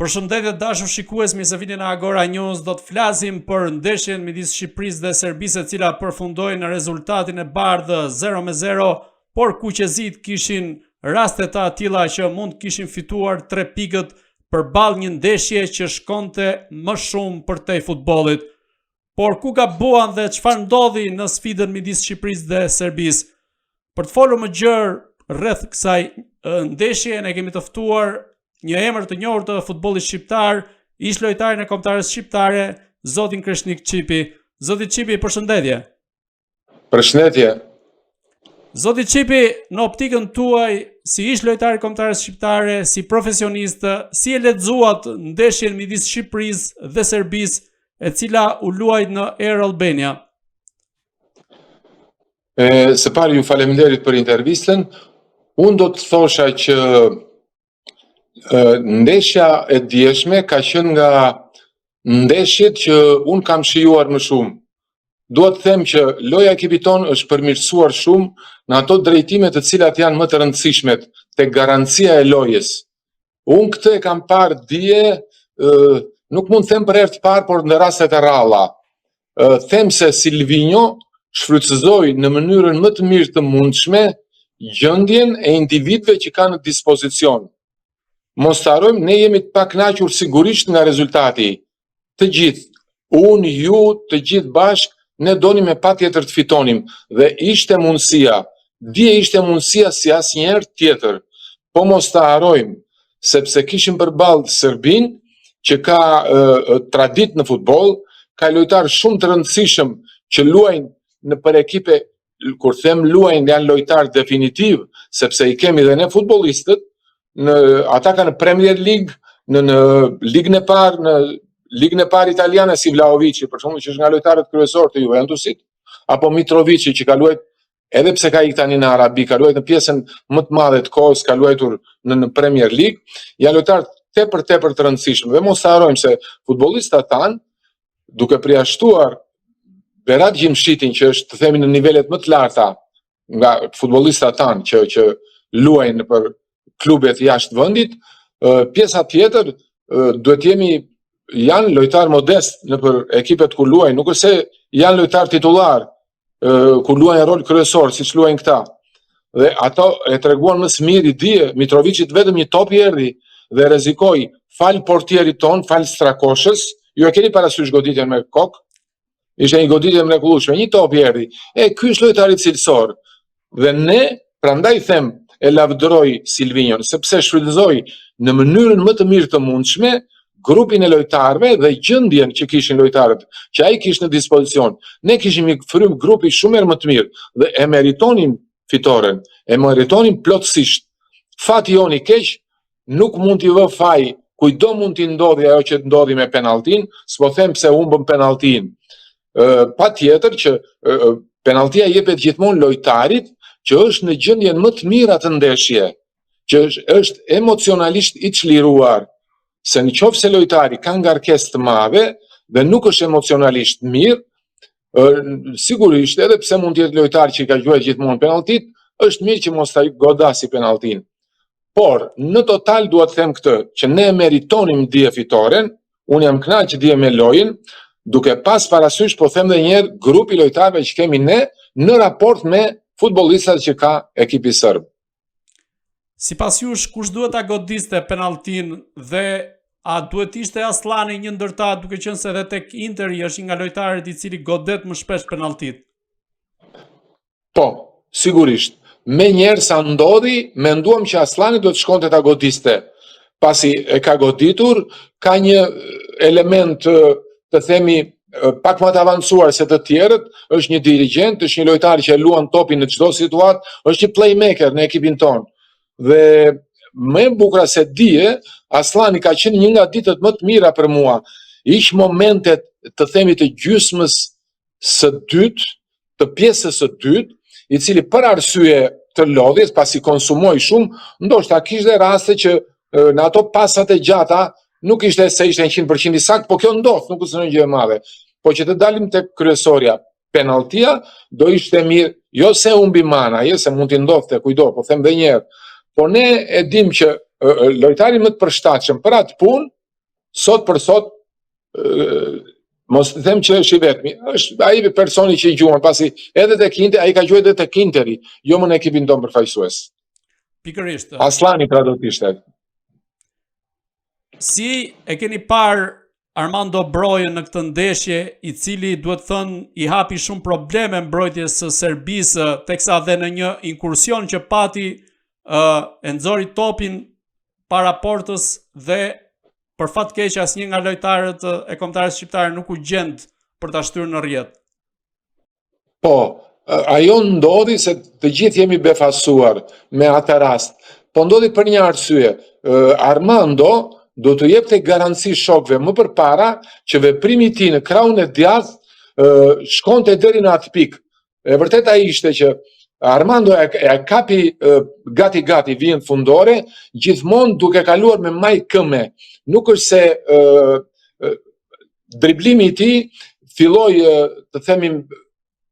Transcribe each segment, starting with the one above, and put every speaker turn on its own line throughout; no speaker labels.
Përshëndetje dashur shikues, mirë se vini në Agora News. Do të flasim për ndeshjen midis Shqipërisë dhe Serbisë, e cila përfundoi në rezultatin e bardhë 0-0, por kuqezit kishin raste të tilla që mund kishin fituar 3 pikët përballë një ndeshje që shkonte më shumë për te futbollit. Por ku gabuan dhe çfarë ndodhi në sfidën midis Shqipërisë dhe Serbisë? Për të folur më gjerë rreth kësaj ndeshje, ne kemi të ftuar një emër të njohur të futbollit shqiptar, ish lojtarin e kombëtarës shqiptare, zotin Kreshnik Çipi. Zoti Çipi, përshëndetje.
Përshëndetje.
Zoti Çipi, në optikën tuaj, si ish lojtar i kombëtarës shqiptare, si profesionist, si e lexuat ndeshjen midis Shqipërisë dhe Serbisë, e cila u luajt në Air Albania?
Së pari ju faleminderit për intervistën. Unë do të thosha që ndeshja e djeshme ka qenë nga ndeshjet që unë kam shijuar më shumë. Dua të them që loja e ekipit tonë është përmirësuar shumë në ato drejtime të cilat janë më të rëndësishme tek garancia e lojës. Unë këtë e kam parë dje, nuk mund të them për herë të parë, por në rastet e rralla. Them se Silvinho shfrytëzoi në mënyrën më të mirë të mundshme gjendjen e individëve që kanë në dispozicion. Mos të harrojmë, ne jemi të pakënaqur sigurisht nga rezultati. Të gjithë, unë, ju, të gjithë bashkë, ne donim me patjetër të fitonim dhe ishte mundësia, dje ishte mundësia si asnjëherë tjetër. Po mos të harrojmë, sepse kishim përballë Serbinë, që ka traditë në futboll, ka lojtarë shumë të rëndësishëm që luajnë në për ekipe, kur them luajnë janë lojtarë definitiv, sepse i kemi dhe ne futbollistët. Ata kanë në Premier League, në ligën e parë, në ligën e parë italiane si Vlahovic, për shembull, që është nga lojtarët kryesorë të Juventusit, apo Mitrovic që ka luajtur, edhe pse ka ikë tani në Arabi, ka luajtur në pjesën më të madhe të kohës, ka luajtur në Premier League, janë lojtarë tepër të rëndësishëm. Dhe mos harrojmë se futbollistat tanë, duke përjashtuar Berat Gjimshitin, që është të themi në nivelet më të larta nga futbollistat tanë që luajnë për klubet jashtë vendit, pjesa tjetër duhet janë lojtar modest në për ekipet ku luajnë, nuk është se janë lojtar titular ku luajnë rol kryesor, siç luajnë këta. Dhe ato e treguan më së miri dje, Mitrovicit vetëm një top i erdhi dhe rrezikoi fal portierit ton, fal Strakoshës, ju e keni parasysh goditjen me kokë, ishte një goditje mrekullueshme, një top i erdhi. Ky është lojtari cilësor. Dhe ne, prandaj them, e lavdëroj Silvinjon, sepse shfrytëzoi në mënyrën më të mirë të mundshme grupin e lojtarëve dhe gjendjen që kishin lojtarët, që ai kishte në dispozicion. Ne kishim një frym grupi shumë më të mirë dhe e meritonin fitoren, e meritonin plotësisht. Fati jon i keq nuk mund t'i vë faj, kujdo mund t'i ndodhi ajo që ndodhi me penalltin, s'po them pse humbëm penalltin. Patjetër që penalltia jepet gjithmonë lojtarit që është në gjendjen më të mirë atë ndeshje, që është emocionalisht i çliruar, se nëse lojtari ka ngarkesë të madhe dhe nuk është emocionalisht mirë, sigurisht edhe pse mund të jetë lojtar që ka gjuajtur gjithmonë penalltit, është mirë që mos ta godasi penalltin. Por në total dua të them këtë, që ne meritonim dje fitoren, unë jam kënaq dje me lojën, duke pas parasysh, po them edhe një herë, grupi lojtarëve që kemi ne në raport me futbollistat që ka ekipi serb.
Sipas jush, kush duhet ta godiste penalltin dhe a duhet ishte Aslani një ndër ta, duke qenë se edhe tek Interi është nga lojtarët i cili godet më shpesh penalltit?
Po, sigurisht. Me njerë sa ndodhi, menduam që Aslani duhet shkonte ta godiste. Pasi e ka goditur, ka një element të themi pak më të avancuar se të tjerët, është një dirigent, është një lojtar që luan topin në çdo situatë, është një playmaker në ekipin tonë. Dhe më e bukur se dije, Aslani ka qenë një nga ditët më të mira për mua. Ish momentet të themi të gjysmës së dytë, të pjesës së dytë, i cili për arsye të lodhjes, pasi konsumoi shumë, ndoshta kishte raste që në ato pasat e gjata nuk ishte se ishte 100% i sakt, po kjo ndodh, nuk është një gjë e madhe. Po që të dalim tek kryesorja, penalltia do ishte mirë, jo se humbi mana, se mund t'i ndodhte kujdo, po them edhe një herë. Po ne e dim që lojtari më të përshtatshëm për atë punë sot për sot, mos të them që është i vetmi, është ai personi që i gjuan, pasi edhe tek Inter, ai ka gjuar edhe tek Interi, jo më në ekipin tonë përfaqësues.
Pikërisht.
Aslani pra do të ishte.
Si e keni parë Armando Brojen në këtë ndeshje, i cili duhet thënë i hapi shumë probleme mbrojtjes së Serbisë, teksa dhe në një inkursion që pati e nxori topin para portës dhe për fat keq asnjë nga lojtarët e kombëtarës shqiptare nuk u gjend për ta shtyrë në rrjet.
Po, ajo ndodhi se të gjithë jemi befasuar me atë rast. Po ndodhi për një arsye. Armando do të jepte garanci shokëve më përpara që veprimi i tij në krahun e djathtë shkonte deri në atë pikë. E vërtet ai ishte që Armando e kapi gati vijën fundore, gjithmonë duke kaluar me maj këme. Nuk është se driblimi i tij filloi, të themi,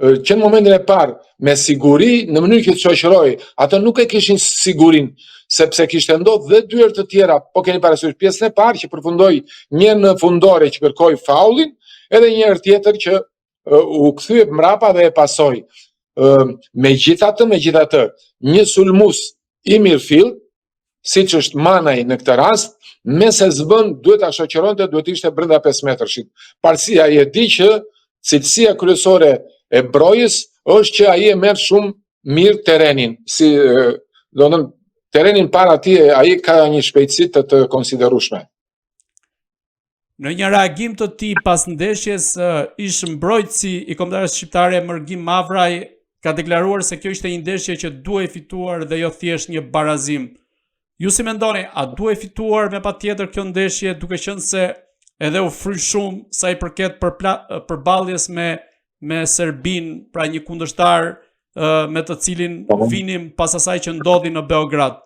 që në momentin e parë me siguri, në mënyrë që të shoqëroi, ato nuk e kishin sigurinë, sepse kishte ndodhur dhe dy herë të tjera, po keni parasysh pjesën e parë që përfundoi një në fundore që kërkoi faullin, edhe një herë tjetër që u kthye mbrapa dhe e pasoi. Megjithatë, një sulmues i mirëfill, siç është Manaj në këtë rast, me se zbën duhet ta shoqëronte, duhet ishte brenda 5 metrëshit. Parësia ai e di që cilësia kryesore e Brojës është që ai e merr shumë mirë terrenin. Do të thënë, terrenin para tij ai ka një shpejtësi të konsiderueshme.
Në një reagim të tij pas ndeshjes, ish mbrojtësi i kombëtarës shqiptare Mërgim Mavraj ka deklaruar se kjo ishte një ndeshje që duhej fituar dhe jo thjesht një barazim. Ju si mendoni, a duhej fituar me patjetër kjo ndeshje, duke qenë se edhe u fry shumë sa i përket përballjes me Serbin, pra një kundërshtar me të cilin vinim pas asaj që ndodhi në Beograd?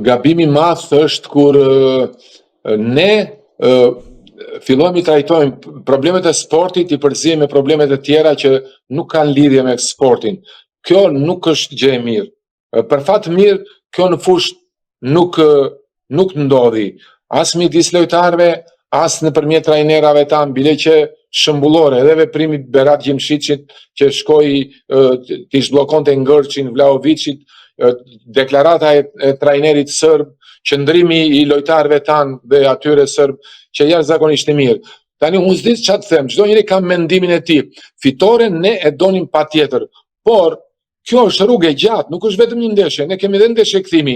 Gabimi i madh është kur ne fillojmë i trajtojmë problemet e sportit i përziejmë me problemet e tjera që nuk kanë lidhje me sportin. Kjo nuk është gjë e mirë. Për fat mirë, kjo në fushë nuk ndodhi. As midis lojtarëve, as nëpërmjet trajnerave tanë, bile që shëmbullore, edhe veprimi Berat Gjimshiqit që shkoi t'i zhbllokonte ngërçin Vlahovicit, deklarata e trajnerit serb, qëndrimi i lojtarëve tanë dhe atyre serb që jashtëzakonisht e mirë. Tani unë s'di çfarë të them, çdo njeri ka mendimin e tij. Fitoren ne e donim patjetër, por kjo është rrugë e gjatë, nuk është vetëm një ndeshje, ne kemi edhe ndeshje kthimi.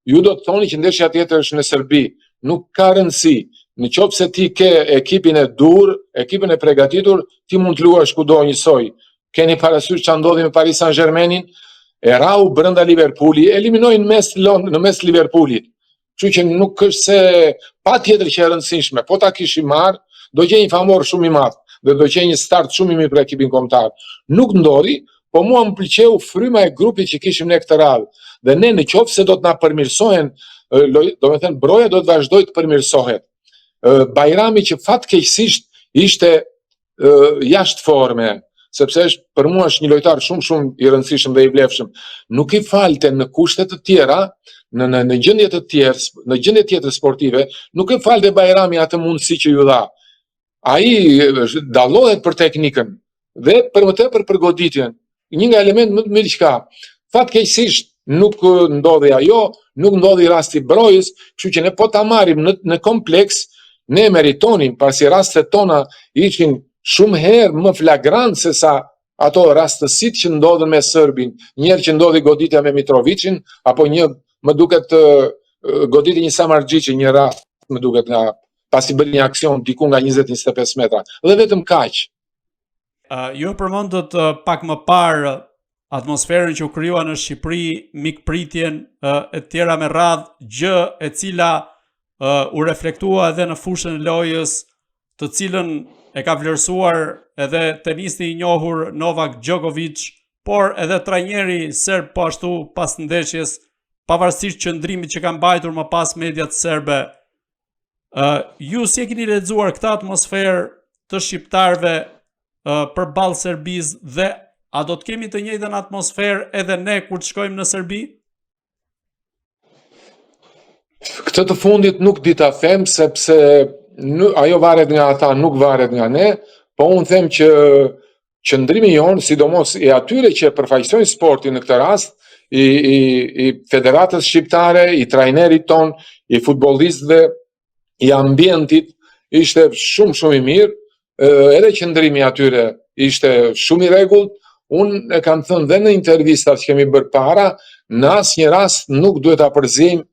Ju do të thoni që ndeshja tjetër është në Serbi, nuk ka rëndësi. Në qoftë se ti ke ekipin e dur, ekipin e përgatitur, ti mund të luash kudo njësoj. Keni parasysh çfarë ndodhi me Paris Saint-Germainin? E rau brenda Liverpooli, eliminoi në mes Liverpoolit. Kështu që nuk është se patjetër që e rëndësishme, po ta kishim marrë, do gjej një famor shumë i madh dhe do gjej një start shumë i mirë për ekipin kombëtar. Nuk ndodhi, po mua më pëlqeu fryma e grupit që kishim ne këtë radhë. Dhe ne në qoftë se do të na përmirësohen, do të thënë Broja do të vazhdojë të përmirësohet. Bajrami që fatkeqësisht ishte jashtë forme, sepse për mua është një lojtar shumë i rëndësishëm dhe i vlefshëm. Nuk i falte në kushte të tjera, në gjendje të tjera, në gjendje tjetër sportive, nuk i falte Bajrami atë mundësi që ju dha. Ai dallohet për teknikën dhe për më tepër për goditjen. Një nga elementet më të mirë që ka. Fatkeqësisht nuk ndodhi ajo, nuk ndodhi rasti Brojës, kështu që ne po ta marrim në kompleks, ne meritonim, pasi rastet tona ishin shumë herë më flagrant se sa ato rastësitë që ndodhen me Serbin. Një herë që ndodhi goditja me Mitrovicin, apo më duket goditja një Samargjici, një rast më duket nga pasi bën një aksion diku nga 20-25 metra. Dhe vetëm kaq.
Ju përmendët pak më parë atmosferën që u krijua në Shqipëri, mikpritjen e tjera me radhë, gjë e cila u reflektua edhe në fushën e lojës, të cilën e ka vlerësuar edhe tenisti i njohur Novak Djokovic, por edhe trajneri serb po ashtu pas ndeshjes, pavarësisht qëndrimit që kanë mbajtur më pas mediat serbe. Ju si e keni lexuar këtë atmosferë të shqiptarëve përballë Serbisë dhe a do të kemi të njëjtën atmosferë edhe ne kur të shkojmë në Serbi?
Këtë të fundit nuk di ta them, sepse ajo varet nga ata, nuk varet nga ne, po unë them që qëndrimi jonë, sidomos i atyre që përfaqësojnë sportin në këtë rast, i federatës shqiptare, i trajnerit ton, i futbollistëve, i ambientit, ishte shumë i mirë, edhe qëndrimi atyre ishte shumë i rregullt. Unë e kam thënë dhe në intervistat që kemi bërë para, në asnjë rast nuk duhet ta përzijmë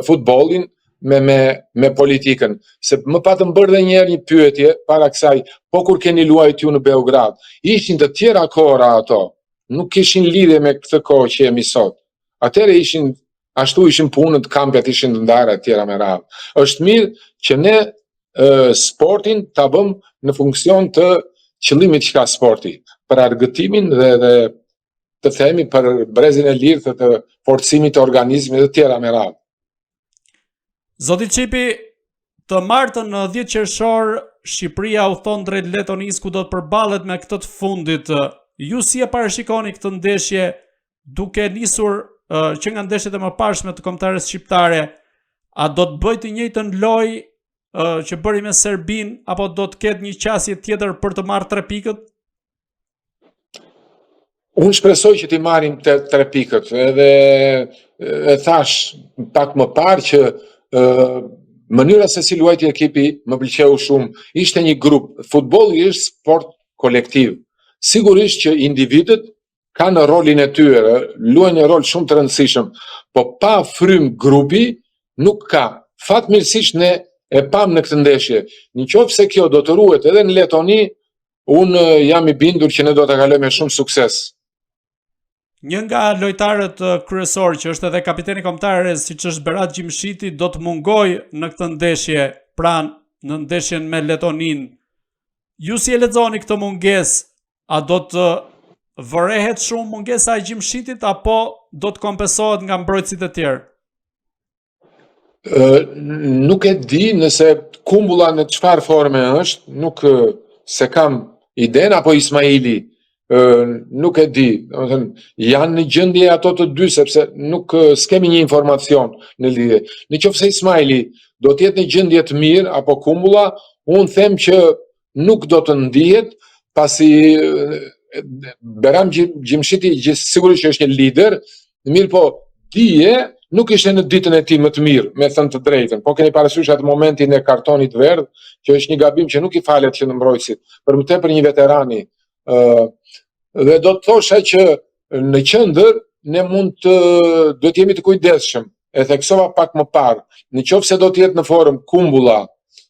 futbollin me politikën. Se më patëm bërë dhe njerë një pyetje para kësaj, po kur keni luajtur ju në Beograd, ishin të tjera kohra ato, nuk kishin lidhje me këtë kohë që jemi sot. Atëherë ashtu ishin punët, kampet ishin të ndara tjera me radhë. Është mirë që ne sportin ta bëm në funksion të qëllimit që ka sporti, për argëtimin dhe të themi për brezin e lirë të forcimit të organizmit dhe tjera me radhë.
Zoti Çipi, të martën në 10 qershor, Shqipëria u thon drejt Letonisë ku do të përballet me këtë të fundit. Ju si e parashikoni këtë ndeshje, duke nisur që nga ndeshjet e mëparshme të kombëtares shqiptare, a do të bëjë të njëjtën lojë që bëri me Serbin, apo do të ketë një qasje tjetër për të marrë 3 pikët?
Unë shpresoj që ti marrim 3 pikët, edhe e thash pak më parë që mënyra se si luajti ekipi më pëlqeu shumë. Ishte një grup. Futbolli është sport kolektiv. Sigurisht që individët kanë rolin e tyre, luajnë një rol shumë të rëndësishëm, po pa frym grupi nuk ka. Fatmirësisht ne e pam në këtë ndeshje. Nëse kjo do të ruhet edhe në Letoni, unë jam i bindur që ne do të kalojmë me shumë sukses.
Një nga lojtarët kryesor, që është edhe kapiteni kombëtar, siç është Berat Gjimshiti, do të mungojë në këtë ndeshje, pra në ndeshjen me Letonin. Ju si e lexoni këtë mungesë? A do të vërehet shumë mungesa e Gjimshitit, apo do të kompensohet nga mbrojtësit e tjerë?
Nuk e di nëse Kumbulla në çfarë forme është, nuk se kam iden, apo Ismaili. Nuk e di, janë në gjendje ato të dy, sepse nuk s'kemi një informacion në lidhje. Nëse Ismaili do të jetë në gjendje të mirë apo Kumbulla, unë them që nuk do të ndihet, pasi Beram Gjimshiti sigurisht që është një lider, mirë po dije nuk ishte në ditën e tij më të mirë, me thënë të drejtën. Po keni parasysh atë momentin e kartonit verdh, që është një gabim që nuk i falet që në mbrojtësit, për më tepër një veterani. Dhe do të thosha që në qendër ne duhet jemi të kujdesshëm. E theksova pak më parë, nëse do të jetë në formë Kumbulla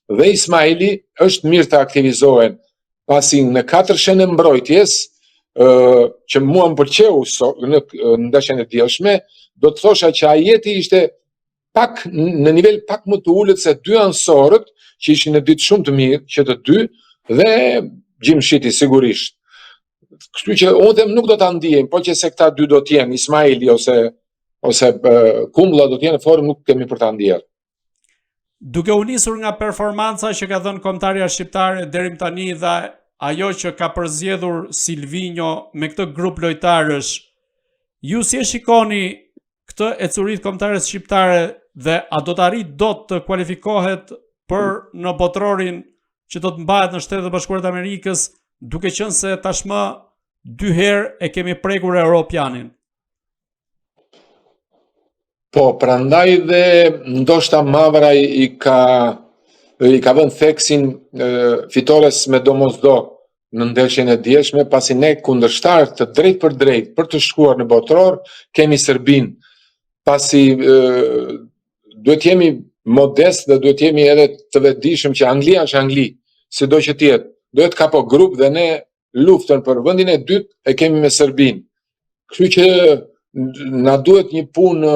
dhe Ismaili, është mirë të aktivizohen, pasi në 4 shenjë mbrojtjes, që mua më pëlqeu në ndeshjen e dielshme, do të thosha që Ajeti ishte pak në nivel pak më të ulët se 2 ansorët, që ishin në ditë shumë të mirë, që të dy, dhe Gjimshiti sigurisht. Kështu që unë them nuk do ta ndiejmë, po që se këta dy do të jenë, Ismaili ose Kumbulla do të jenë në formë, nuk kemi për ta ndier.
Duke u nisur nga performanca që ka dhënë kombëtarja shqiptare deri tani dhe ajo që ka përzgjedhur Silvinho me këtë grup lojtarësh, ju si e shikoni këtë ecurit kombëtares shqiptare dhe a do të arrijë dot të kualifikohet për në botrorin që do të mbahet në Shtetet e Bashkuara të Amerikës, duke qenë se tashmë 2 herë e kemi prekur Europianin?
Po, prandaj dhe ndoshta Mavra i ka vënë theksin fitores me domosdo në ndeshjen e dielshme, pasi ne kundërshtar të drejt për të shkuar në botror kemi Serbin, pasi duhet jemi modest dhe duhet jemi edhe të vetëdijshëm që Anglia është Angli, sido që të jetë, duhet ka po grup dhe ne luftën për vendin e dytë e kemi me Serbin. Kështu që na duhet një punë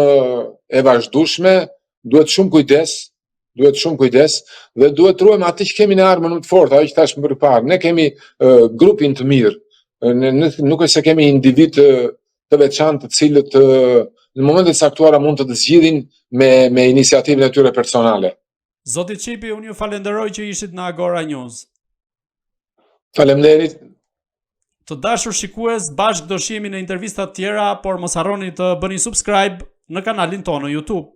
e vazhdueshme, duhet shumë kujdes dhe duhet ruajmë atë që kemi në armën më të fortë, ajo që thash më parë. Ne kemi grupin të mirë. Nuk është se kemi individ të veçantë të cilët në momentet saktuara mund të zgjidhin me iniciativën e tyre personale.
Zoti Çipi, unë ju falenderoj që ishit në Agora News.
Faleminderit.
Të dashur shikues, bashkë do shihemi në intervista të tjera, por mos harroni të bëni subscribe në kanalin tonë në YouTube.